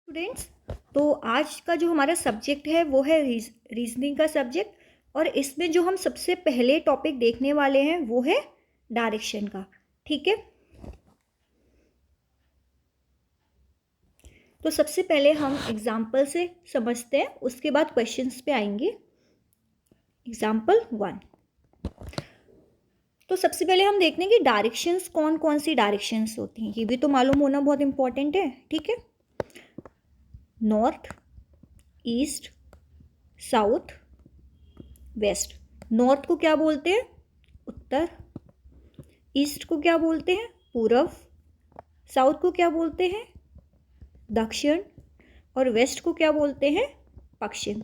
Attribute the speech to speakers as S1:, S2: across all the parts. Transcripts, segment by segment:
S1: Students, तो आज का जो हमारा सब्जेक्ट है वो है रीजनिंग का सब्जेक्ट। और इसमें जो हम सबसे पहले टॉपिक देखने वाले हैं वो है डायरेक्शन का। ठीक है, तो सबसे पहले हम एग्जाम्पल से समझते हैं, उसके बाद क्वेश्चंस पे आएंगे। एग्जाम्पल 1। तो सबसे पहले हम देखते हैं कि डायरेक्शंस कौन कौन सी डायरेक्शंस होती हैं, ये भी तो मालूम होना बहुत इंपॉर्टेंट है। ठीक है, north, east, south, west. North को क्या बोलते हैं? उत्तर। ईस्ट को क्या बोलते हैं? पूरब। साउथ को क्या बोलते हैं? दक्षिण। और वेस्ट को क्या बोलते हैं? पश्चिम।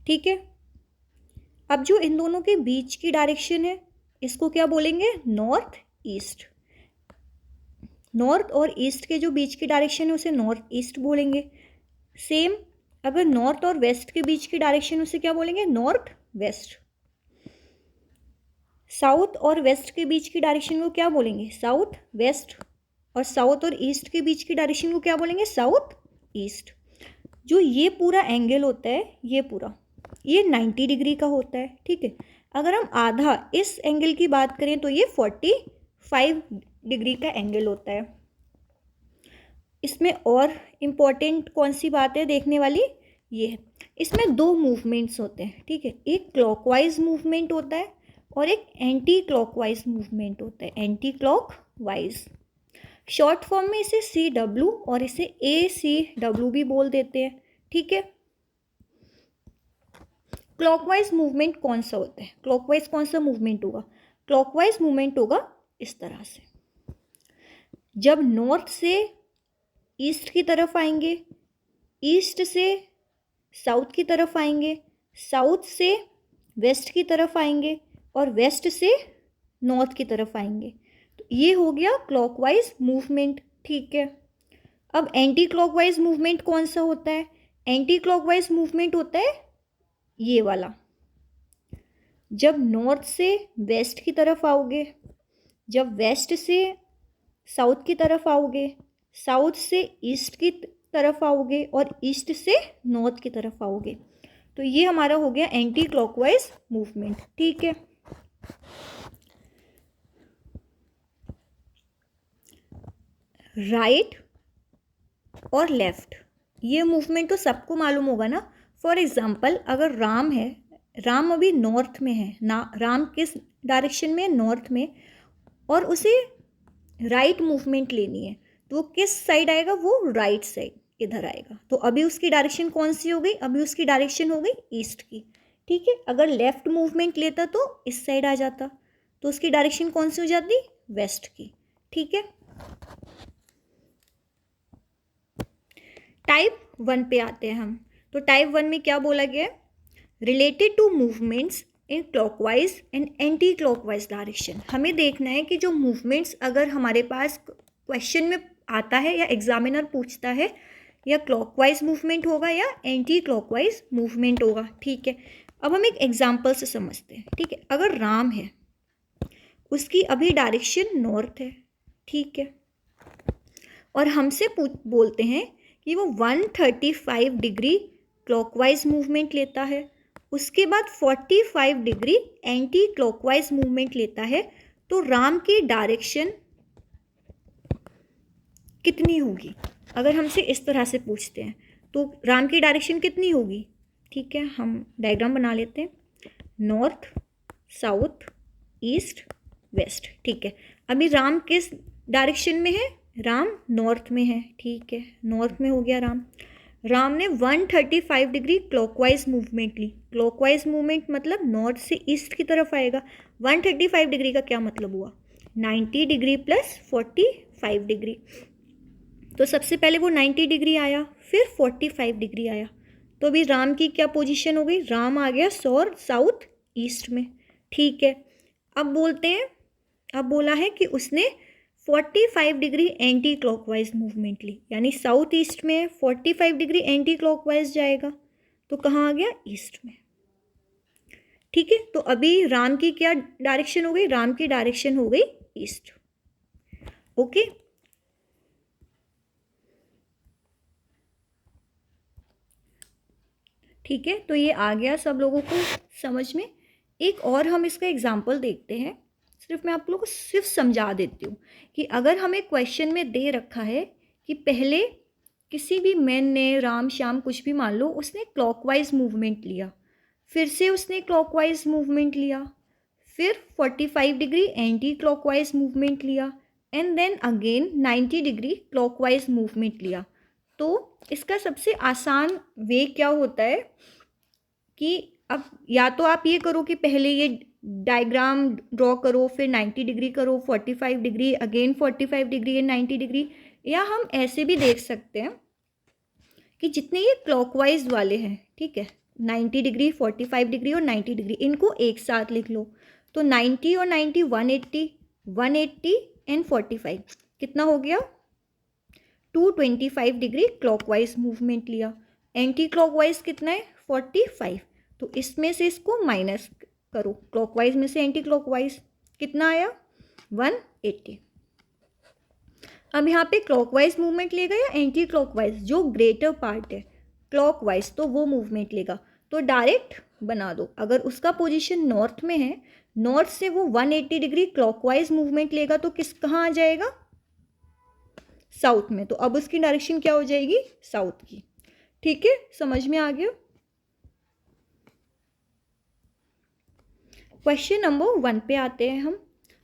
S1: ठीक है, अब जो इन दोनों के बीच की डायरेक्शन है इसको क्या बोलेंगे? North east. नॉर्थ और ईस्ट के जो बीच की डायरेक्शन है उसे नॉर्थ ईस्ट बोलेंगे। सेम अगर नॉर्थ और वेस्ट के बीच की डायरेक्शन उसे क्या बोलेंगे? North west. साउथ और वेस्ट के बीच की डायरेक्शन को क्या बोलेंगे? South west. और साउथ और ईस्ट के बीच की डायरेक्शन को क्या बोलेंगे? South east. जो ये पूरा एंगल होता है, ये पूरा, ये 90 डिग्री का होता है। ठीक है, अगर हम आधा इस एंगल की बात करें तो ये 45 डिग्री का एंगल होता है। इसमें और इम्पॉर्टेंट कौन सी बात है देखने वाली? ये है, इसमें दो मूवमेंट्स होते हैं। ठीक है, एक क्लॉकवाइज मूवमेंट होता है और एक एंटी क्लॉकवाइज मूवमेंट होता है। एंटी क्लॉकवाइज, शॉर्ट फॉर्म में इसे CW और इसे ACW भी बोल देते हैं। ठीक है, क्लॉकवाइज मूवमेंट कौन सा होता है? क्लॉकवाइज कौन सा मूवमेंट होगा? क्लॉकवाइज मूवमेंट होगा इस तरह से, जब नॉर्थ से ईस्ट की तरफ आएंगे, ईस्ट से साउथ की तरफ आएंगे, साउथ से वेस्ट की तरफ आएंगे और वेस्ट से नॉर्थ की तरफ आएंगे, तो ये हो गया क्लॉकवाइज मूवमेंट। ठीक है, अब एंटी क्लॉकवाइज मूवमेंट कौन सा होता है? एंटी क्लॉकवाइज मूवमेंट होता है ये वाला, जब नॉर्थ से वेस्ट की तरफ आओगे, जब वेस्ट से साउथ की तरफ आओगे, साउथ से ईस्ट की तरफ आओगे और ईस्ट से नॉर्थ की तरफ आओगे, तो ये हमारा हो गया एंटी क्लॉकवाइज मूवमेंट। ठीक है, राइट और लेफ्ट, ये मूवमेंट तो सबको मालूम होगा ना। फॉर एग्जाम्पल, अगर राम है, राम अभी नॉर्थ में है ना, राम किस डायरेक्शन में? नॉर्थ में, और उसे राइट मूवमेंट लेनी है, तो वो किस साइड आएगा? वो राइट साइड इधर आएगा। तो अभी उसकी डायरेक्शन कौन सी हो गई? अभी उसकी डायरेक्शन हो गई ईस्ट की। ठीक है, अगर लेफ्ट मूवमेंट लेता तो इस साइड आ जाता, तो उसकी डायरेक्शन कौन सी हो जाती? वेस्ट की। ठीक है, टाइप 1 पे आते हैं हम। तो टाइप 1 में क्या बोला गया है? Related to movements in clockwise and anti clockwise direction. हमें देखना है कि जो मूवमेंट्स अगर हमारे पास क्वेश्चन में आता है या एग्जामिनर पूछता है, या क्लॉकवाइज मूवमेंट होगा या एंटी क्लॉकवाइज मूवमेंट होगा। ठीक है, अब हम एक एग्जाम्पल से समझते हैं। ठीक है, अगर राम है, उसकी अभी डायरेक्शन नॉर्थ है। ठीक है, और हमसे बोलते हैं कि वो 135 डिग्री क्लॉकवाइज मूवमेंट लेता है, उसके बाद 45 डिग्री एंटी क्लॉकवाइज मूवमेंट लेता है, तो राम की डायरेक्शन कितनी होगी? अगर हमसे इस तरह से पूछते हैं तो राम की डायरेक्शन कितनी होगी? ठीक है, हम डायग्राम बना लेते हैं। North, south, east, west. ठीक है, अभी राम किस डायरेक्शन में है? राम नॉर्थ में है। ठीक है, नॉर्थ में हो गया राम। राम ने 135 डिग्री क्लॉकवाइज मूवमेंट ली। क्लॉकवाइज मूवमेंट मतलब नॉर्थ से ईस्ट की तरफ आएगा। 135 डिग्री का क्या मतलब हुआ? 90 डिग्री प्लस 45 डिग्री। तो सबसे पहले वो 90 डिग्री आया, फिर 45 डिग्री आया, तो अभी राम की क्या पोजीशन हो गई? राम आ गया साउथ ईस्ट में। ठीक है, अब बोलते हैं, अब बोला है कि उसने 45 डिग्री एंटी क्लॉकवाइज मूवमेंट ली, यानी साउथ ईस्ट में 45 डिग्री एंटी क्लॉकवाइज जाएगा, तो कहाँ आ गया? ईस्ट में। ठीक है, तो अभी राम की क्या डायरेक्शन हो गई? राम की डायरेक्शन हो गई ईस्ट। ओके, ठीक है, तो ये आ गया सब लोगों को समझ में। एक और हम इसका एग्जाम्पल देखते हैं। सिर्फ मैं आप लोगों को सिर्फ समझा देती हूँ कि अगर हमें क्वेश्चन में दे रखा है कि पहले किसी भी मैन ने, राम श्याम कुछ भी मान लो, उसने क्लॉकवाइज मूवमेंट लिया, फिर से उसने क्लॉकवाइज मूवमेंट लिया, फिर 45 डिग्री एंटी क्लॉकवाइज मूवमेंट लिया, and then again 90 degree clockwise movement लिया। तो इसका सबसे आसान वे क्या होता है कि अब या तो आप ये करो कि पहले ये डायग्राम ड्रॉ करो, फिर 90 डिग्री करो, 45 degree, again 45 degree and 90 degree, या हम ऐसे भी देख सकते हैं कि जितने ये क्लॉकवाइज वाले हैं, ठीक है, 90 डिग्री, 45 डिग्री और 90 डिग्री, इनको एक साथ लिख लो। तो 90 और 90 180, 180 एंड 45 कितना हो गया? 225 डिग्री क्लॉकवाइज मूवमेंट लिया। एंटी क्लॉकवाइज कितना है? 45। तो इसमें से इसको माइनस करो, क्लॉकवाइज में से एंटी क्लॉकवाइज, कितना आया? 180। अब यहाँ पे क्लॉकवाइज मूवमेंट लेगा या एंटी क्लॉकवाइज? जो ग्रेटर पार्ट है क्लॉकवाइज, तो वो मूवमेंट लेगा। तो डायरेक्ट बना दो, अगर उसका पोजीशन नॉर्थ में है, नॉर्थ से वो 180 डिग्री क्लॉकवाइज मूवमेंट लेगा, तो कहाँ आ जाएगा? साउथ में। तो अब उसकी डायरेक्शन क्या हो जाएगी? साउथ की। ठीक है, समझ में आ गया? क्वेश्चन नंबर 1 पे आते हैं हम।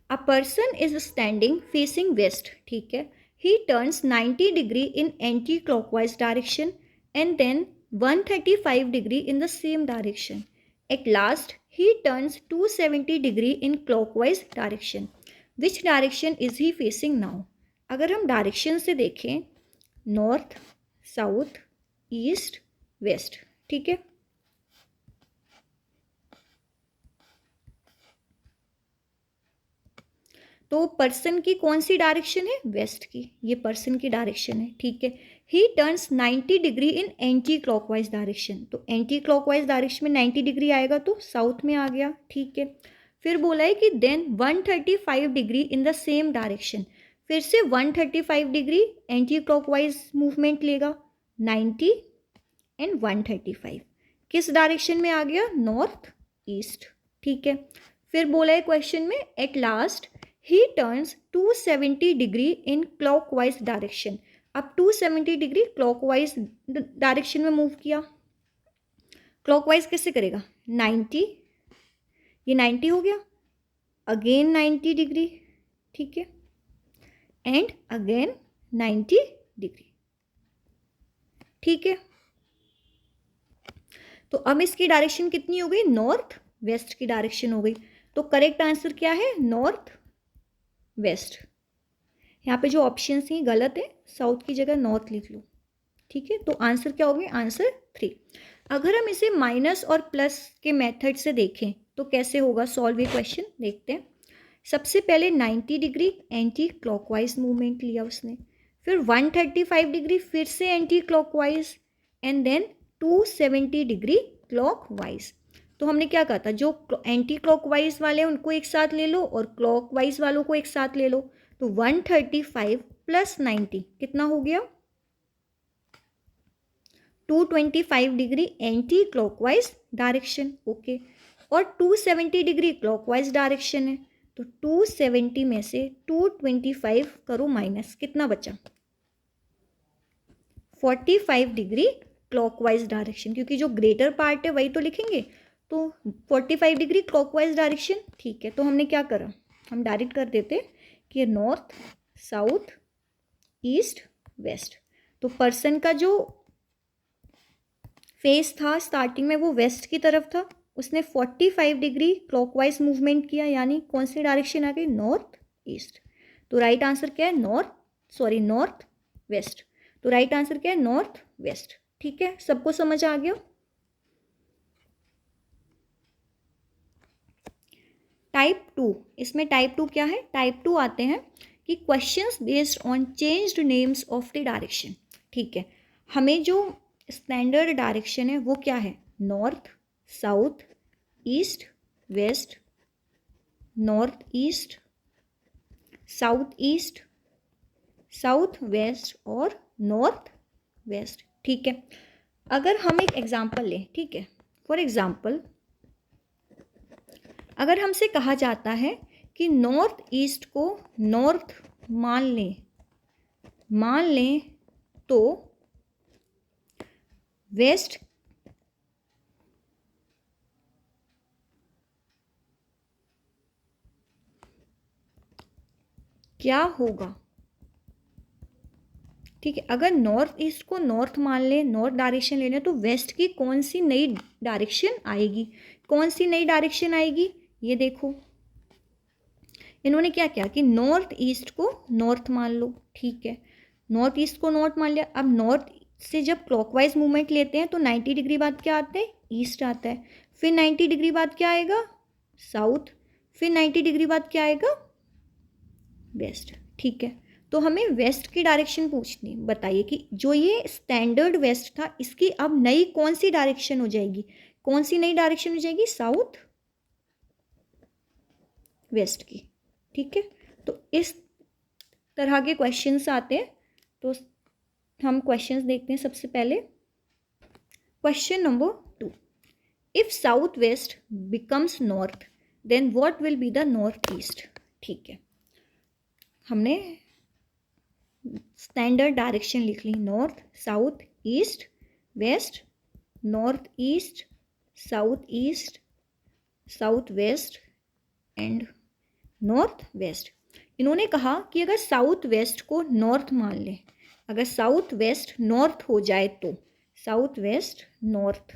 S1: A person is standing facing west, ठीक है, he turns 90 degree in anti clockwise direction and then 135 degree in the same direction. At last he turns 270 degree in clockwise direction. Which direction is he facing now? अगर हम direction से देखें, north, south, east, west, ठीक है, तो person की कौन सी direction है? वेस्ट की। ये पर्सन की डायरेक्शन है, ठीक है। He turns 90 degree in anti clockwise direction, तो एंटी क्लॉकवाइज डायरेक्शन में 90 डिग्री आएगा, तो साउथ में आ गया, ठीक है। फिर बोला है कि then 135 degree in the same direction, फिर से 135 डिग्री एंटी क्लॉकवाइज मूवमेंट लेगा, 90 एंड 135 किस डायरेक्शन में आ गया? नॉर्थ ईस्ट, ठीक है। फिर बोला है क्वेश्चन में, eight last he turns 270 degree in clockwise direction. अब 270 डिग्री क्लॉकवाइज डायरेक्शन में मूव किया। क्लॉकवाइज कैसे करेगा? 90, ये 90 हो गया, अगेन 90 डिग्री, ठीक है, एंड अगेन 90 डिग्री, ठीक है। तो अब इसकी डायरेक्शन कितनी हो गई? नॉर्थ वेस्ट की डायरेक्शन हो गई। तो करेक्ट आंसर क्या है? North west. यहाँ पे जो ऑप्शन हैं गलत है, साउथ की जगह नॉर्थ लिख लो, ठीक है। तो आंसर क्या हो गया? आंसर 3। अगर हम इसे माइनस और प्लस के मेथड से देखें तो कैसे होगा सॉल्व ये क्वेश्चन, देखते हैं। सबसे पहले 90 डिग्री एंटी क्लॉकवाइज मूवमेंट लिया उसने, फिर 135 डिग्री फिर से anti clockwise, and then 270 degree clockwise. तो हमने क्या कहा था, जो एंटी क्लॉकवाइज वाले हैं उनको एक साथ ले लो और क्लॉकवाइज वालों को एक साथ ले लो। तो 135 प्लस 90 कितना हो गया? 225 degree anti clockwise direction, okay. और 270 डिग्री क्लॉकवाइज डायरेक्शन है, तो 270 में से 225 करो माइनस, कितना बचा? 45 डिग्री क्लॉकवाइज डायरेक्शन, क्योंकि जो ग्रेटर पार्ट है वही तो लिखेंगे। तो 45 डिग्री क्लॉकवाइज डायरेक्शन, ठीक है। तो हमने क्या करा, हम डायरेक्ट कर देते कि नॉर्थ, साउथ, ईस्ट, वेस्ट। तो पर्सन का जो फेस था स्टार्टिंग में वो वेस्ट की तरफ था, उसने 45 डिग्री क्लॉकवाइज मूवमेंट किया, यानी कौन सी डायरेक्शन आ गई? North east. तो राइट आंसर क्या है? North west. तो राइट आंसर क्या है? नॉर्थ वेस्ट, ठीक है। सबको समझ आ गया? टाइप 2, इसमें टाइप 2 क्या है? टाइप 2 आते हैं कि questions based on changed names of the direction, ठीक है। हमें जो स्टैंडर्ड डायरेक्शन है वो क्या है? North, south, east, west, north east, south west और नॉर्थ वेस्ट, ठीक है। अगर हम एक एग्जाम्पल लें, ठीक है, फॉर एग्जाम्पल अगर हमसे कहा जाता है कि नॉर्थ ईस्ट को नॉर्थ मान लें तो वेस्ट क्या होगा? ठीक है, अगर नॉर्थ ईस्ट को नॉर्थ मान लें, नॉर्थ डायरेक्शन ले लें, तो वेस्ट की कौन सी नई डायरेक्शन आएगी? कौन सी नई डायरेक्शन आएगी? ये देखो, इन्होंने क्या किया कि नॉर्थ ईस्ट को नॉर्थ मान लो, ठीक है, नॉर्थ ईस्ट को नॉर्थ मान लिया। अब नॉर्थ से जब क्लॉकवाइज मूवमेंट लेते हैं तो 90 डिग्री बाद क्या आता है? ईस्ट आता है। फिर 90 डिग्री बाद क्या आएगा? साउथ। फिर 90 डिग्री बाद क्या आएगा? वेस्ट। ठीक है, तो हमें वेस्ट की डायरेक्शन पूछनी। बताइए कि जो ये स्टैंडर्ड वेस्ट था, इसकी अब नई कौन सी डायरेक्शन हो जाएगी? कौन सी नई डायरेक्शन हो जाएगी? साउथ वेस्ट की। ठीक है, तो इस तरह के क्वेश्चंस आते हैं। तो हम क्वेश्चंस देखते हैं। सबसे पहले question number 2, if south west becomes north then what will be the north east? ठीक है, हमने स्टैंडर्ड डायरेक्शन लिख ली, north, south, east, west, north east, south west and north west. इन्होंने कहा कि अगर साउथ वेस्ट को नॉर्थ मान लें, अगर साउथ वेस्ट नॉर्थ हो जाए तो साउथ वेस्ट नॉर्थ,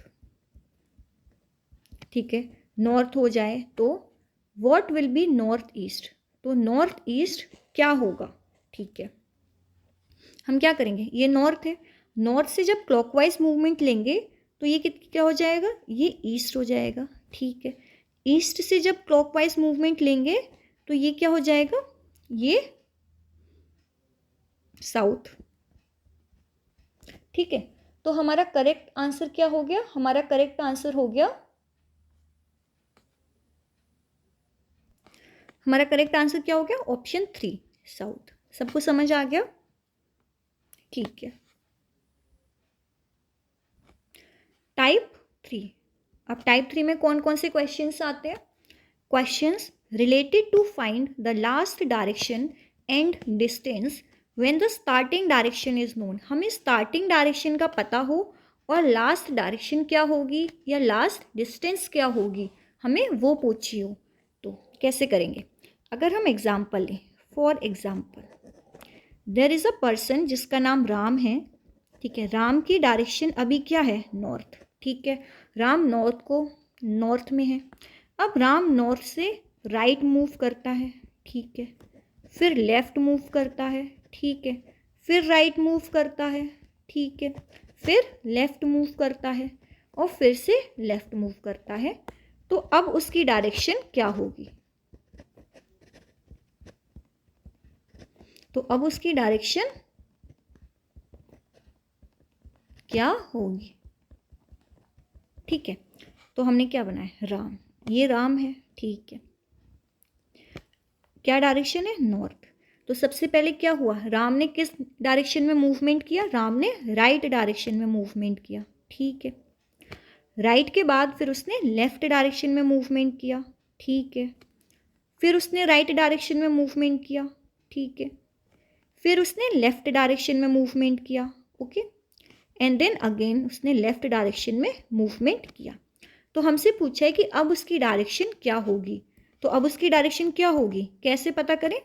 S1: ठीक है, नॉर्थ हो जाए तो what will B north east? तो नॉर्थ ईस्ट क्या होगा? ठीक है, हम क्या करेंगे, ये नॉर्थ है, नॉर्थ से जब क्लॉकवाइज मूवमेंट लेंगे तो ये क्या हो जाएगा? ये ईस्ट हो जाएगा। ठीक है, ईस्ट से जब क्लॉकवाइज मूवमेंट लेंगे तो ये क्या हो जाएगा? ये साउथ। ठीक है, तो हमारा करेक्ट आंसर क्या हो गया? हमारा करेक्ट आंसर हो गया, हमारा करेक्ट आंसर क्या हो गया? Option 3 south. सबको समझ आ गया? ठीक है, टाइप 3। अब टाइप 3 में कौन कौन से क्वेश्चंस आते हैं? Questions related to find the last direction and distance when the starting direction is known. हमें स्टार्टिंग डायरेक्शन का पता हो और लास्ट डायरेक्शन क्या होगी या लास्ट डिस्टेंस क्या होगी, हमें वो पूछी हो। तो कैसे करेंगे? अगर हम एग्जाम्पल लें, for example there is a person जिसका नाम राम है। ठीक है, राम की डायरेक्शन अभी क्या है? नॉर्थ। ठीक है, राम नॉर्थ में है। अब राम नॉर्थ से राइट मूव करता है, ठीक है, फिर लेफ्ट मूव करता है, ठीक है, फिर राइट मूव करता है, ठीक है, फिर लेफ्ट मूव करता है और फिर से लेफ्ट मूव करता है। तो अब उसकी डायरेक्शन क्या होगी? तो अब उसकी डायरेक्शन क्या होगी? ठीक है, तो हमने क्या बनाया? राम, ये राम है, ठीक है, क्या डायरेक्शन है? नॉर्थ। तो सबसे पहले क्या हुआ? राम ने किस डायरेक्शन में मूवमेंट किया? राम ने राइट डायरेक्शन में मूवमेंट किया, ठीक है। राइट के बाद फिर उसने लेफ्ट डायरेक्शन में मूवमेंट किया, ठीक है, फिर उसने राइट डायरेक्शन में मूवमेंट किया, ठीक है, फिर उसने लेफ्ट डायरेक्शन में मूवमेंट किया, ओके, एंड देन अगेन उसने लेफ्ट डायरेक्शन में मूवमेंट किया। तो हमसे पूछा है कि अब उसकी डायरेक्शन क्या होगी। तो अब उसकी डायरेक्शन क्या होगी, कैसे पता करें?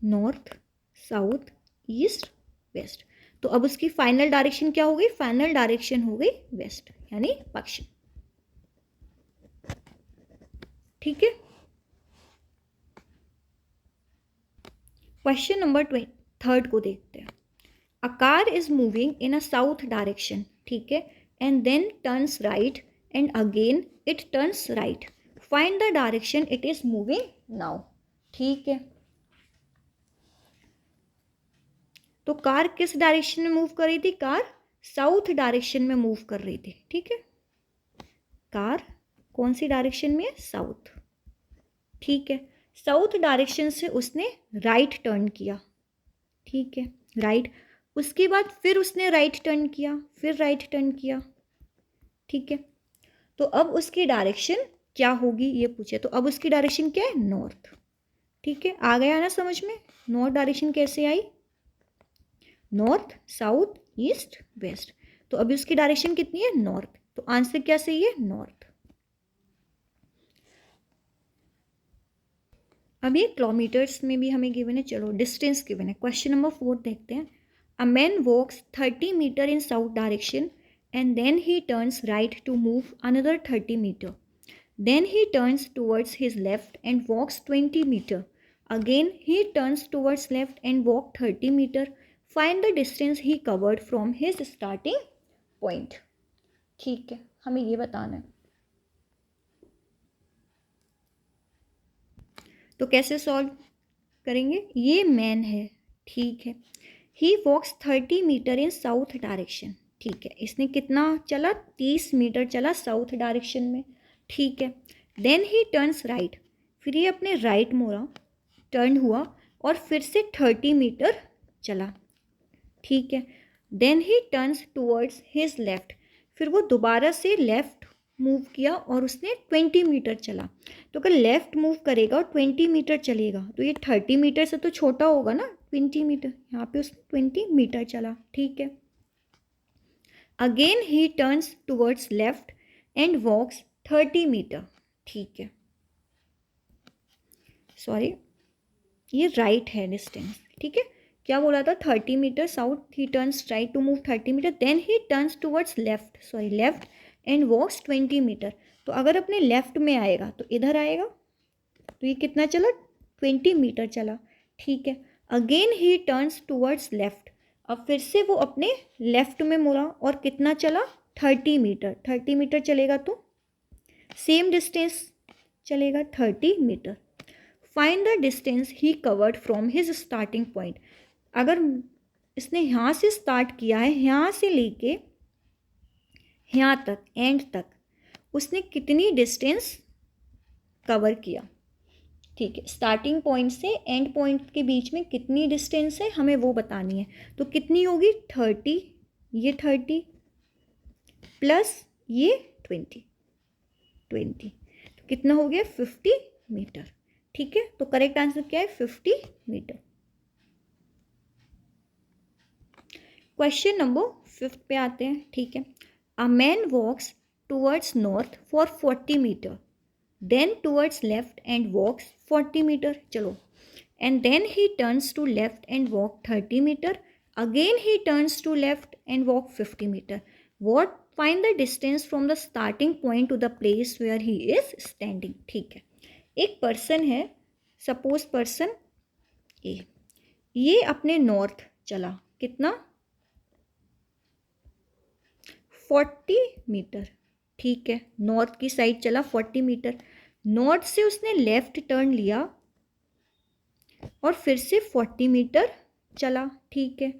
S1: North, south, east, west. तो अब उसकी फाइनल डायरेक्शन क्या हो गई? फाइनल डायरेक्शन हो गई वेस्ट, यानी पश्चिम। ठीक है, क्वेश्चन नंबर 3 को देखते हैं। A car is moving in a south direction, ठीक है, and then turns right and again it turns right. Find the direction it is moving now. ठीक है, तो कार किस डायरेक्शन में मूव कर रही थी? कार साउथ डायरेक्शन में मूव कर रही थी, ठीक है, कार कौन सी डायरेक्शन में है? साउथ। ठीक है, साउथ डायरेक्शन से उसने राइट टर्न किया, ठीक है, राइट। उसके बाद फिर उसने राइट टर्न किया, फिर राइट टर्न किया, ठीक है। तो अब उसकी डायरेक्शन क्या होगी ये पूछे, तो अब उसकी डायरेक्शन क्या है, नॉर्थ, ठीक है। आ गया ना समझ में, नॉर्थ डायरेक्शन कैसे आई, नॉर्थ साउथ ईस्ट वेस्ट। तो अभी उसकी डायरेक्शन कितनी है, नॉर्थ, तो आंसर क्या सही है, नॉर्थ। अभी किलोमीटर्स में भी हमें गिवन है, चलो डिस्टेंस गिवन है। क्वेश्चन नंबर 4 देखते हैं। A man walks 30 metre in south direction and then he turns right to move another 30 metre, then he turns towards his left and walks 20 meter, again he turns towards left and walk 30 meter, find the distance he covered from his starting point। ठीक है, हमें ये बताना है। तो कैसे solve करेंगे, ये मैन है, ठीक है। ही वॉक्स 30 मीटर इन साउथ डायरेक्शन, ठीक है। इसने कितना चला, 30 मीटर चला साउथ डायरेक्शन में, ठीक है। देन ही टर्न्स राइट, फिर ये अपने राइट मोड़ा, टर्न हुआ और फिर से 30 मीटर चला, ठीक है। Then he turns towards his left, फिर वो दोबारा से लेफ्ट मूव किया और उसने 20 मीटर चला। तो अगर लेफ्ट मूव करेगा और 20 मीटर चलेगा तो ये 30 मीटर से तो छोटा होगा ना, 20 मीटर, यहाँ पे उसने 20 मीटर चला, ठीक है। Again he turns towards left and walks 30 metre, ठीक है। सॉरी, ये राइट है डिस्टेंस, ठीक है। क्या बोला था, 30 metre south, he turns right to move 30 metre, then he turns towards left, sorry left and walks 20 metre. तो अगर अपने लेफ्ट में आएगा तो इधर आएगा, तो ये कितना चला, 20 मीटर चला, ठीक है। Again he turns towards left, अब फिर से वो अपने लेफ्ट में मुड़ा और कितना चला, 30 मीटर, 30 मीटर चलेगा तो सेम डिस्टेंस चलेगा 30 metre. Find the distance he covered from his starting point, अगर इसने यहाँ से स्टार्ट किया है, यहाँ से लेके यहाँ तक, एंड तक, उसने कितनी डिस्टेंस कवर किया, ठीक है। स्टार्टिंग पॉइंट से एंड पॉइंट के बीच में कितनी डिस्टेंस है हमें वो बतानी है। तो कितनी होगी, 30, ये 30 प्लस ये 20, तो कितना हो गया, 50 मीटर, ठीक है। तो करेक्ट आंसर क्या है, 50 मीटर। क्वेश्चन नंबर 5 पे आते हैं, ठीक है। A man walks towards north for 40 metre, then towards left and walks 40 metre, चलो, and then he turns to left and walk 30 metre, again he turns to left and walk 50 metre. What, find the distance from the starting point to the place where he is standing, ठीक है। एक person है, suppose person ए, ये अपने north चला, कितना, 40 metre, ठीक है। नॉर्थ की साइड चला 40 मीटर, नॉर्थ से उसने लेफ्ट टर्न लिया और फिर से 40 मीटर चला, ठीक है।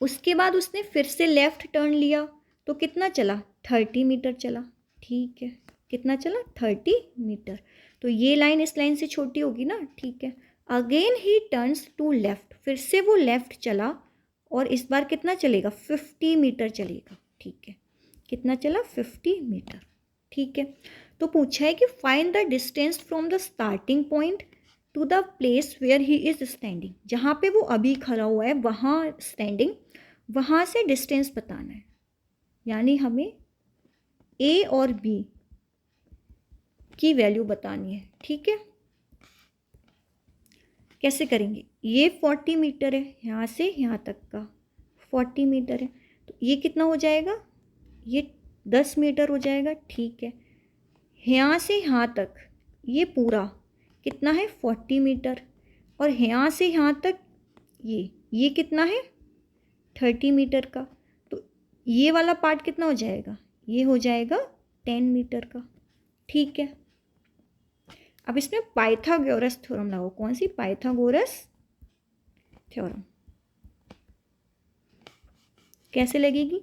S1: उसके बाद उसने फिर से लेफ्ट टर्न लिया तो कितना चला, 30 मीटर चला, ठीक है। कितना चला, 30 मीटर। तो ये लाइन इस लाइन से छोटी होगी ना, ठीक है। Again he turns to left, फिर से वो लेफ्ट चला और इस बार कितना चलेगा, 50 मीटर चलेगा, ठीक है। कितना चला, 50 मीटर, ठीक है। तो पूछा है कि find the distance from the starting point to the place where he is standing, जहाँ पे वो अभी खड़ा हुआ है वहाँ स्टैंडिंग, वहाँ से डिस्टेंस बताना है। यानी हमें ए और बी की वैल्यू बतानी है, ठीक है। कैसे करेंगे, ये 40 मीटर है, यहाँ से यहाँ तक का 40 मीटर है, तो ये कितना हो जाएगा, ये 10 मीटर हो जाएगा, ठीक है। यहाँ से यहाँ तक ये पूरा कितना है, 40 मीटर, और यहाँ से यहाँ तक ये कितना है, 30 मीटर का। तो ये वाला पार्ट कितना हो जाएगा, ये हो जाएगा 10 मीटर का, ठीक है। अब इसमें पाइथागोरस थ्योरम लगाओ, कौन सी, पाइथागोरस थ्योरम। कैसे लगेगी,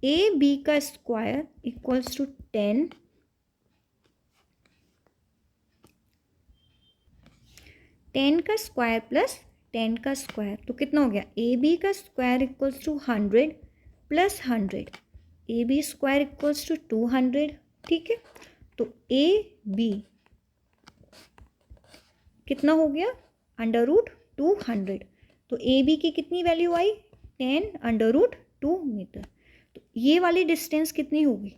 S1: ए बी का स्क्वायर इक्वल्स टू 10 10 का स्क्वायर प्लस 10 का स्क्वायर, तो कितना हो गया, ए बी का square equals to 100 plus 100, A B square equals to 200। ठीक है, तो ए बी कितना हो गया, अंडर रूट 200। तो ए बी की कितनी वैल्यू आई, 10 अंडर रूट 2 मीटर। तो ये वाली डिस्टेंस कितनी होगी,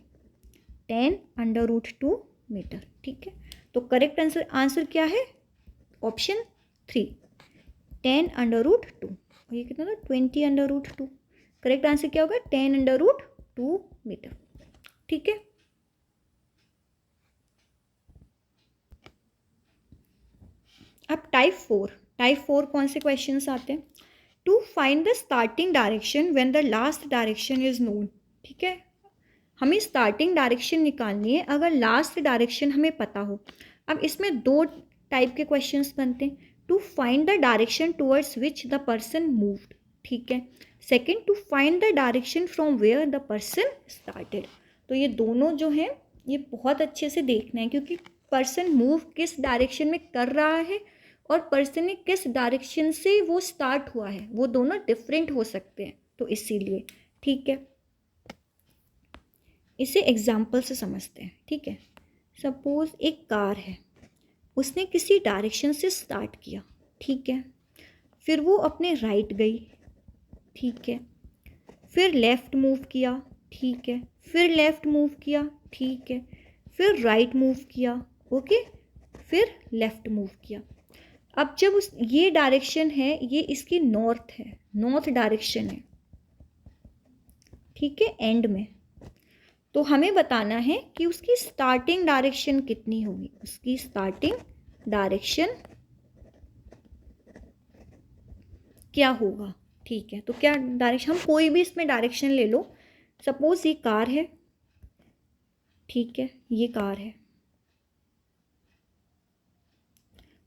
S1: 10 अंडर रूट 2 मीटर। ठीक है, तो करेक्ट आंसर आंसर क्या है, ऑप्शन 3, 10 अंडर रूट 2। ये कितना था, 20 अंडर रूट 2। करेक्ट आंसर क्या होगा, 10 अंडर रूट 2 मीटर। ठीक है, अब टाइप 4 कौन से क्वेश्चंस आते हैं, to find the starting direction when the last direction is known. ठीक है, हमें स्टार्टिंग डायरेक्शन निकालनी है अगर लास्ट डायरेक्शन हमें पता हो। अब इसमें दो टाइप के क्वेश्चंस बनते हैं, to find the direction towards which the person moved. ठीक है, second to find the direction from where the person started. तो ये दोनों जो हैं ये बहुत अच्छे से देखना है, क्योंकि पर्सन मूव किस डायरेक्शन में कर रहा है और पर्सन ने किस डायरेक्शन से वो स्टार्ट हुआ है, वो दोनों डिफरेंट हो सकते हैं, तो इसीलिए। ठीक है, इसे एग्जाम्पल से समझते हैं। ठीक है, सपोज एक कार है, उसने किसी डायरेक्शन से स्टार्ट किया। ठीक है, फिर वो अपने राइट गई। ठीक है, फिर लेफ़्ट मूव किया। ठीक है, फिर लेफ़्ट मूव किया। ठीक है, फिर राइट मूव किया। ओके, फिर लेफ़्ट मूव किया। अब जब उस ये डायरेक्शन है, ये इसकी नॉर्थ है, नॉर्थ डायरेक्शन है। ठीक है, एंड में तो हमें बताना है कि उसकी स्टार्टिंग डायरेक्शन कितनी होगी, उसकी स्टार्टिंग डायरेक्शन क्या होगा। ठीक है, तो क्या डायरेक्शन, हम कोई भी इसमें डायरेक्शन ले लो। सपोज ये कार है। ठीक है, ये कार है,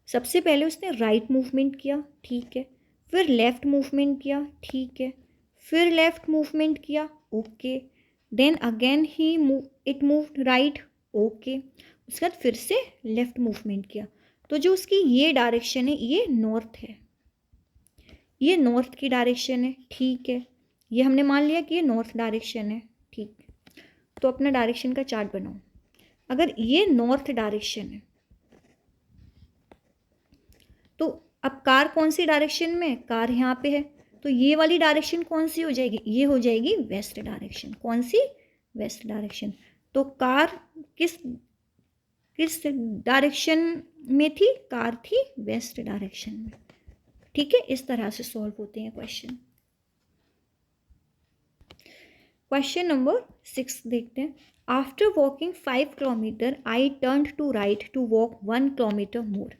S1: सबसे पहले उसने राइट मूवमेंट किया। ठीक है, फिर लेफ़्ट मूवमेंट किया। ठीक है, फिर लेफ़्ट मूवमेंट किया। Okay, then again he it moved right. Okay, उसके बाद फिर से लेफ़्ट मूवमेंट किया। तो जो उसकी ये डायरेक्शन है, ये नॉर्थ है, ये नॉर्थ की डायरेक्शन है। ठीक है, ये हमने मान लिया कि ये नॉर्थ डायरेक्शन है। ठीक, तो अपना डायरेक्शन का चार्ट बनाओ। अगर ये नॉर्थ डायरेक्शन है तो अब कार कौन सी डायरेक्शन में, कार यहाँ पे है, तो ये वाली डायरेक्शन कौन सी हो जाएगी, ये हो जाएगी वेस्ट डायरेक्शन। कौन सी, वेस्ट डायरेक्शन। तो कार किस किस डायरेक्शन में थी, कार थी वेस्ट डायरेक्शन में। ठीक है, इस तरह से सॉल्व होते हैं क्वेश्चन। क्वेश्चन नंबर 6 देखते हैं। After walking 5 kilometre I turn to right to walk 1 kilometre more.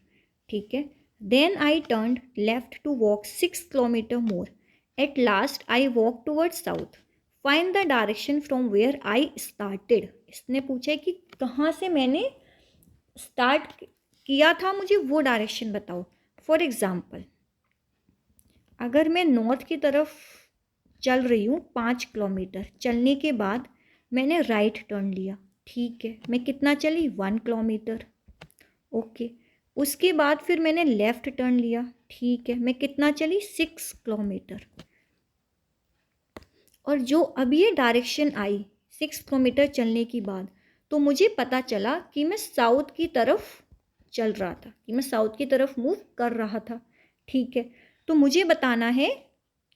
S1: ठीक है, then I turn left to walk 6 kilometre more. At last I walk toward south. Find the direction from where I started. इसने पूछा है कि कहाँ से मैंने start किया था, मुझे वो डायरेक्शन बताओ। फॉर एग्ज़ाम्पल, अगर मैं नॉर्थ की तरफ चल रही हूँ 5 किलोमीटर, चलने के बाद मैंने राइट टर्न लिया। ठीक है, मैं कितना चली, 1 किलोमीटर। ओके, उसके बाद फिर मैंने लेफ़्ट टर्न लिया। ठीक है, मैं कितना चली, 6 किलोमीटर। और जो अब ये डायरेक्शन आई 6 किलोमीटर चलने के बाद, तो मुझे पता चला कि मैं साउथ की तरफ चल रहा था, कि मैं साउथ की तरफ मूव कर रहा था। ठीक है, तो मुझे बताना है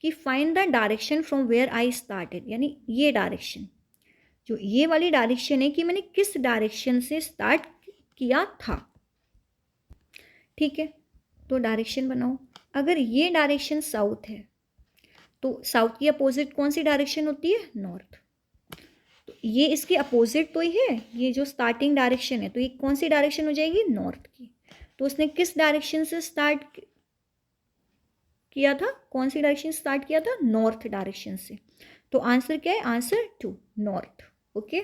S1: कि find the direction from where I started, यानी ये डायरेक्शन, जो ये वाली डायरेक्शन है कि मैंने किस डायरेक्शन से स्टार्ट किया था। ठीक है, तो डायरेक्शन बनाओ। अगर ये डायरेक्शन साउथ है तो साउथ की अपोजिट कौन सी डायरेक्शन होती है, नॉर्थ। तो ये इसकी अपोजिट तो ही है, ये जो स्टार्टिंग डायरेक्शन है, तो ये कौन सी डायरेक्शन हो जाएगी, नॉर्थ की। तो उसने किस डायरेक्शन से स्टार्ट किया था, कौन सी डायरेक्शन स्टार्ट किया था, नॉर्थ डायरेक्शन से। तो आंसर क्या है, answer 2, north. Okay,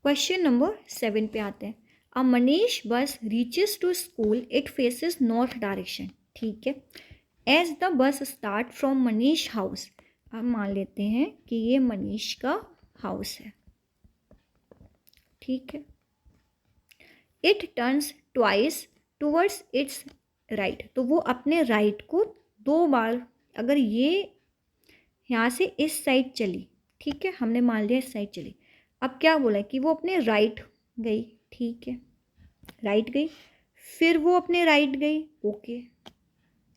S1: question number 7 पे आते हैं। Uh Manish bus reaches to school, it faces north direction. ठीक है, as the bus start from Manish house. अब मान लेते हैं कि ये मनीष का हाउस है। ठीक है, it turns twice towards its right, तो वो अपने राइट को 2 बार, अगर ये यहाँ से इस साइड चली, ठीक है, हमने मान लिया इस साइड चली, अब क्या बोला है कि वो अपने राइट गई, ठीक है, राइट गई, फिर वो अपने राइट गई, okay,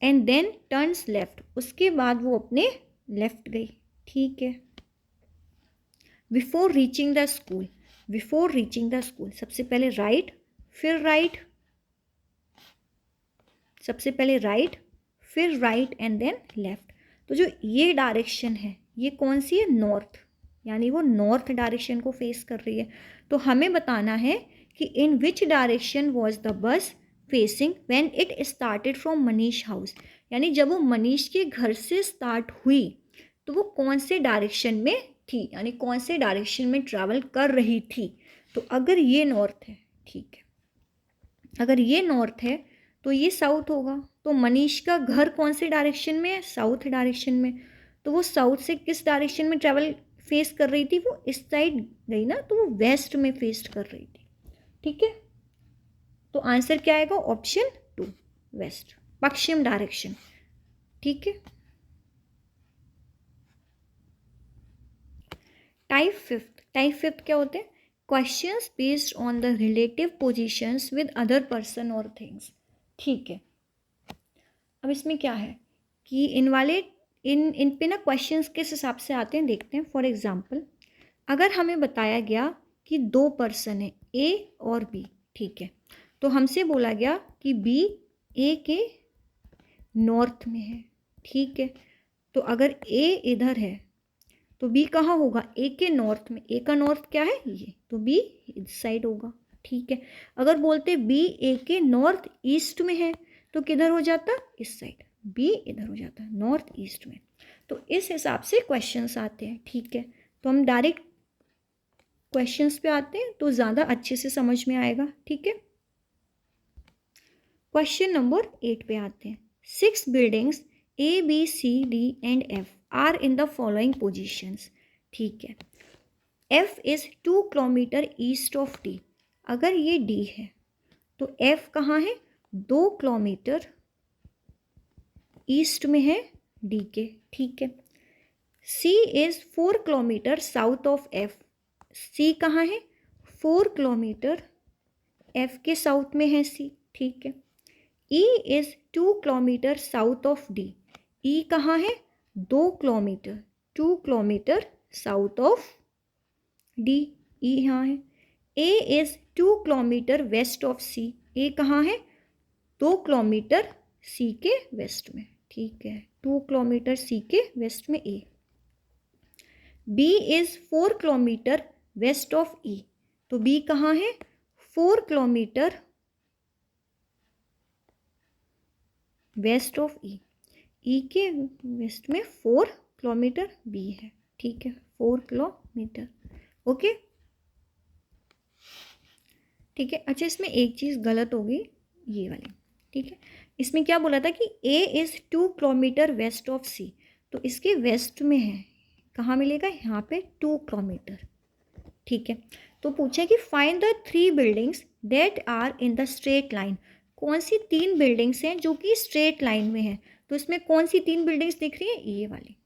S1: and then turns left, उसके बाद वो अपने लेफ्ट गई, ठीक है। Before reaching the school, before reaching the school, सबसे पहले राइट, फिर राइट, सबसे पहले राइट, फिर राइट एंड देन लेफ्ट। तो जो ये डायरेक्शन है ये कौन सी है, नॉर्थ, यानी वो नॉर्थ डायरेक्शन को फेस कर रही है। तो हमें बताना है कि in which direction was the bus facing when it started from Manish house, यानी जब वो मनीष के घर से स्टार्ट हुई तो वो कौन से डायरेक्शन में थी, यानी कौन से डायरेक्शन में ट्रैवल कर रही थी। तो अगर ये नॉर्थ है, ठीक है, अगर ये नॉर्थ है तो ये साउथ होगा। तो मनीष का घर कौन से डायरेक्शन में है, साउथ डायरेक्शन में, तो वो साउथ से किस डायरेक्शन में ट्रैवल फेस कर रही थी, वो इस साइड गई ना, तो वो वेस्ट में फेस कर रही थी, ठीक है। तो आंसर क्या आएगा, ऑप्शन 2, वेस्ट, पश्चिम डायरेक्शन, ठीक है। टाइप फिफ्थ क्या होते हैं, questions based on the relative positions with other person और थिंग्स, ठीक है। अब इसमें क्या है कि इन पे ना क्वेश्चंस किस हिसाब से आते हैं देखते हैं। फॉर एग्जांपल, अगर हमें बताया गया कि 2 पर्सन है ए और बी, ठीक है, तो हमसे बोला गया कि बी ए के नॉर्थ में है, ठीक है, तो अगर ए इधर है तो बी कहाँ होगा, ए के नॉर्थ में, ए का नॉर्थ क्या है ये, तो बी इस साइड होगा, ठीक है। अगर बोलते बी ए के नॉर्थ ईस्ट में है तो किधर हो जाता, इस साइड, बी इधर हो जाता नॉर्थ ईस्ट में। तो इस हिसाब से क्वेश्चंस आते हैं, ठीक है। तो हम डायरेक्ट क्वेश्चंस पे आते हैं तो ज़्यादा अच्छे से समझ में आएगा, ठीक है। क्वेश्चन नंबर 8 पे आते हैं। 6 buildings A B C D and F are in the following positions, ठीक है। F is 2 kilometre east of D, अगर ये डी है तो एफ कहाँ है, 2 किलोमीटर ईस्ट में है डी के, ठीक है। C is 4 kilometre south of F, C कहाँ है, 4 किलोमीटर एफ के साउथ में है सी, ठीक है। E is 2 kilometre south of D, E कहाँ है, 2 kilometre, 2 kilometre south of D, E यहाँ है। A is 2 kilometre west of C, A कहाँ है, 2 किलोमीटर सी के वेस्ट में, ठीक है, 2 किलोमीटर सी के वेस्ट में A. B is 4 kilometre west of E, तो बी कहाँ है, 4 kilometre west of E, E के वेस्ट में 4 किलोमीटर बी है, ठीक है, 4 किलोमीटर, ओके, ठीक है। अच्छा, इसमें एक चीज़ गलत होगी, ये वाली, ठीक है। इसमें क्या बोला था कि A is 2 kilometre west of C, तो इसके वेस्ट में है, कहाँ मिलेगा, यहाँ पे 2 किलोमीटर, ठीक है। तो पूछा कि find the 3 buildings that are in the straight line, कौन सी 3 बिल्डिंग्स हैं जो कि स्ट्रेट लाइन में हैं। तो इसमें कौन सी 3 बिल्डिंग्स दिख रही हैं, ये वाली,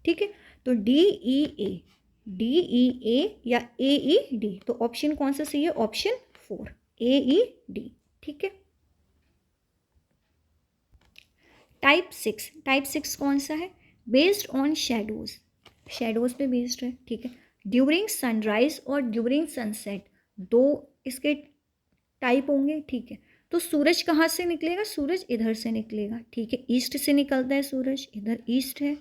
S1: ठीक है। तो डी ई ए, डी ई ए या ए ई डी, तो ऑप्शन कौन सा सही है, ऑप्शन 4, ए ई डी, ठीक है। टाइप 6 कौन सा है, बेस्ड ऑन शेडोज, शेडोज पे बेस्ड है, ठीक है। ड्यूरिंग सनराइज और ड्यूरिंग सनसेट, 2 इसके टाइप होंगे, ठीक है। तो सूरज कहाँ से निकलेगा, सूरज इधर से निकलेगा, ठीक है, ईस्ट से निकलता है सूरज, इधर ईस्ट है,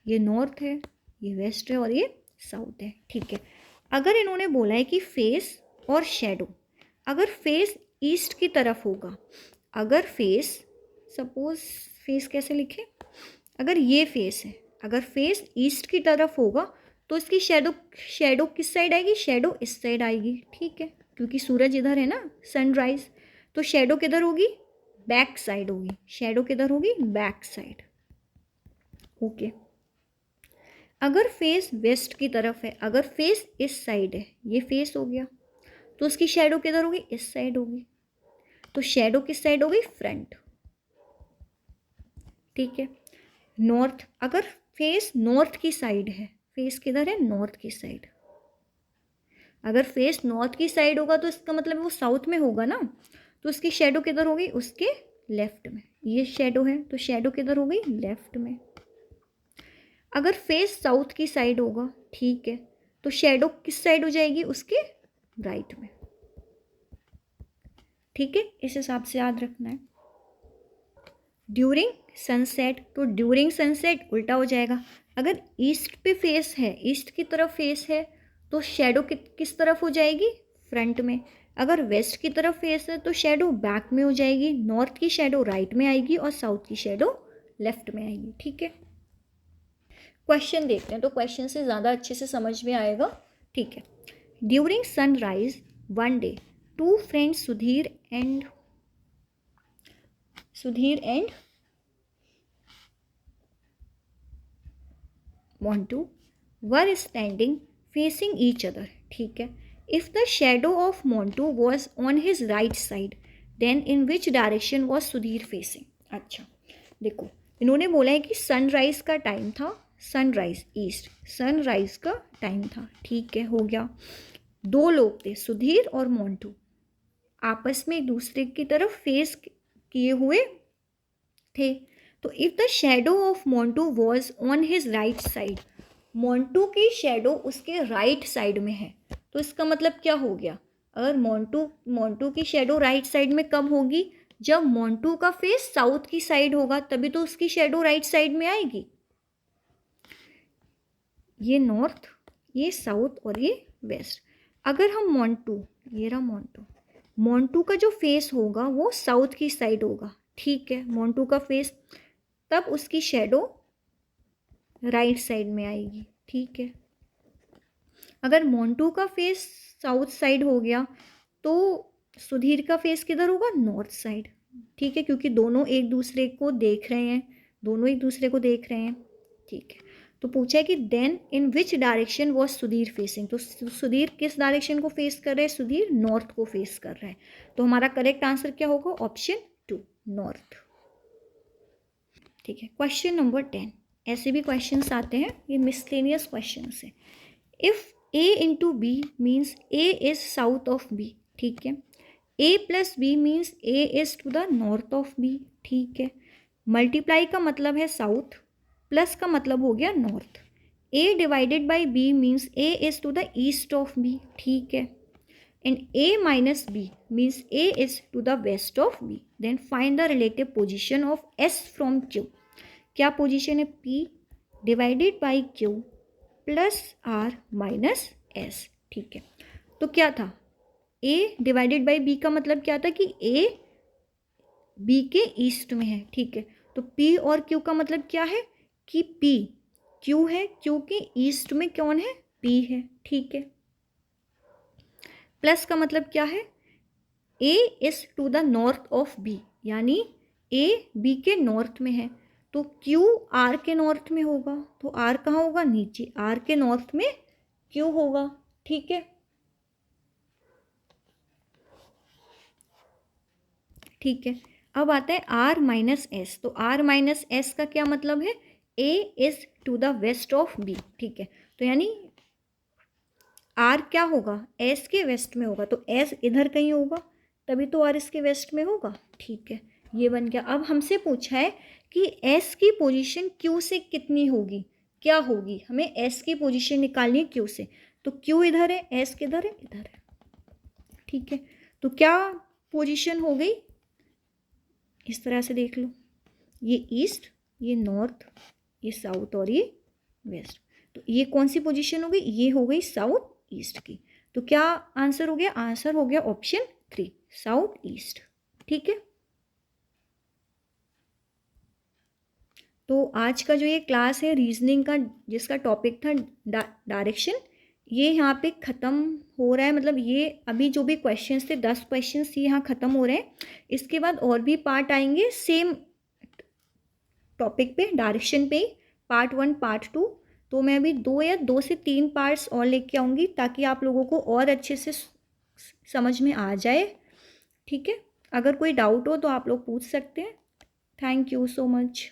S1: ये नॉर्थ है, ये वेस्ट है और ये साउथ है, ठीक है। अगर इन्होंने बोला है कि फेस और शेडो, अगर फेस ईस्ट की तरफ होगा, अगर फेस, सपोज फेस कैसे लिखें, अगर ये फेस है, अगर फेस ईस्ट की तरफ होगा तो इसकी शेडो किस साइड आएगी, शेडो इस साइड आएगी, ठीक है, क्योंकि सूरज इधर है ना, सनराइज, तो शेडो किधर होगी, बैक साइड होगी, शेडो किधर होगी, बैक साइड, ओके। अगर फेस वेस्ट की तरफ है, अगर फेस इस साइड है, ये फेस हो गया, तो उसकी शेडो किधर होगी, इस साइड होगी। तो शेडो किस साइड हो गई, फ्रंट। ठीक है। नॉर्थ, अगर फेस नॉर्थ की साइड है, फेस किधर है, नॉर्थ की साइड, अगर फेस नॉर्थ की साइड होगा तो इसका मतलब वो साउथ में होगा ना, तो उसकी शेडो किधर होगी, उसके लेफ्ट में। ये शेडो है तो शेडो किधर हो गई, लेफ्ट में। अगर फेस साउथ की साइड होगा, ठीक है, तो शेडो किस साइड हो जाएगी, उसके राइट में। ठीक है, इस हिसाब से याद रखना है। ड्यूरिंग सनसेट, तो ड्यूरिंग सनसेट उल्टा हो जाएगा। अगर ईस्ट पे फेस है, ईस्ट की तरफ फेस है, तो शेडो किस तरफ हो जाएगी, फ्रंट में। अगर वेस्ट की तरफ फेस है तो शेडो बैक में हो जाएगी, नॉर्थ की शेडो राइट में आएगी और साउथ की शेडो लेफ्ट में आएगी। ठीक है, क्वेश्चन देखते हैं, तो क्वेश्चन से ज़्यादा अच्छे से समझ में आएगा। ठीक है। During sunrise one day, two friends Sudhir and Montu were standing facing each other. ठीक है। If the shadow of Montu was on his right side, then in which direction was Sudhir facing? अच्छा देखो, इन्होंने बोला है कि सनराइज का टाइम था, सनराइज ईस्ट, सनराइज का टाइम था। ठीक है, हो गया। दो लोग थे, सुधीर और मोंटू, आपस में एक दूसरे की तरफ फेस किए हुए थे। तो if the shadow of Montu was on his right side, Montu की शेडो उसके राइट साइड में है, तो इसका मतलब क्या हो गया, अगर मोंटू की शेडो राइट साइड में कब होगी, जब मोंटू का फेस साउथ की साइड होगा, तभी तो उसकी शेडो राइट साइड में आएगी। ये नॉर्थ, ये साउथ और ये वेस्ट। अगर हम मोंटू, ये रहा मोंटू का जो फेस होगा वो साउथ की साइड होगा। ठीक है, मोंटू का फेस, तब उसकी शेडो राइट साइड में आएगी। ठीक है। अगर मोंटू का फेस साउथ साइड हो गया तो सुधीर का फेस किधर होगा, नॉर्थ साइड। ठीक है, क्योंकि दोनों एक दूसरे को देख रहे हैं, ठीक है। तो पूछा है कि then in which direction was Sudhir facing, तो सुधीर किस डायरेक्शन को फेस कर रहे हैं, सुधीर नॉर्थ को फेस कर रहा है। तो हमारा करेक्ट आंसर क्या होगा, ऑप्शन 2, नॉर्थ। ठीक है, क्वेश्चन नंबर 10, ऐसे भी क्वेश्चंस आते हैं, ये मिसलेनियस क्वेश्चंस है। If A into B means A is south of B, ठीक है, A plus B means A is to the north of B, ठीक है, मल्टीप्लाई का मतलब है साउथ, प्लस का मतलब हो गया north. A divided by B means A is to the east of B, ठीक है, and A minus B means A is to the west of B. Then find the relative position of S from Q. क्या position है, P divided by Q plus R minus S। ठीक है, तो क्या था, A divided by B का मतलब क्या था कि A B के ईस्ट में है। ठीक है, तो P और Q का मतलब क्या है कि P Q है, Q के ईस्ट में कौन है, P है। ठीक है, प्लस का मतलब क्या है, A is to the north of B, यानी A B के नॉर्थ में है, तो Q R के नॉर्थ में होगा, तो R कहाँ होगा, नीचे, R के नॉर्थ में Q होगा। ठीक है, ठीक है, अब आता है R माइनस एस, तो R माइनस एस का क्या मतलब है, A is to the west of B। ठीक है, तो यानी R क्या होगा, S के वेस्ट में होगा, तो S इधर कहीं होगा, तभी तो R इसके वेस्ट में होगा। ठीक है, ये बन गया। अब हमसे पूछा है कि S की पोजीशन Q से कितनी होगी, क्या होगी, हमें S की पोजीशन निकालनी है Q से, तो Q इधर है, S किधर है, इधर है। ठीक है, तो क्या पोजीशन हो गई, इस तरह से देख लो, ये ईस्ट, ये नॉर्थ, ये साउथ और ये वेस्ट, तो ये कौन सी पोजीशन हो गई, ये हो गई साउथ ईस्ट की। तो क्या आंसर हो गया, आंसर हो गया ऑप्शन 3, साउथ ईस्ट। ठीक है, तो आज का जो ये क्लास है रीजनिंग का, जिसका टॉपिक था डायरेक्शन, ये यहाँ पे ख़त्म हो रहा है। मतलब ये अभी जो भी क्वेश्चंस थे 10 क्वेश्चंस ये यहाँ ख़त्म हो रहे हैं। इसके बाद और भी पार्ट आएंगे सेम टॉपिक पे, डायरेक्शन पे, पार्ट 1 पार्ट 2। तो मैं अभी 2 से 3 पार्ट्स और लेके आऊँगी ताकि आप लोगों को और अच्छे से समझ में आ जाए। ठीक है, अगर कोई डाउट हो तो आप लोग पूछ सकते हैं। Thank you so much.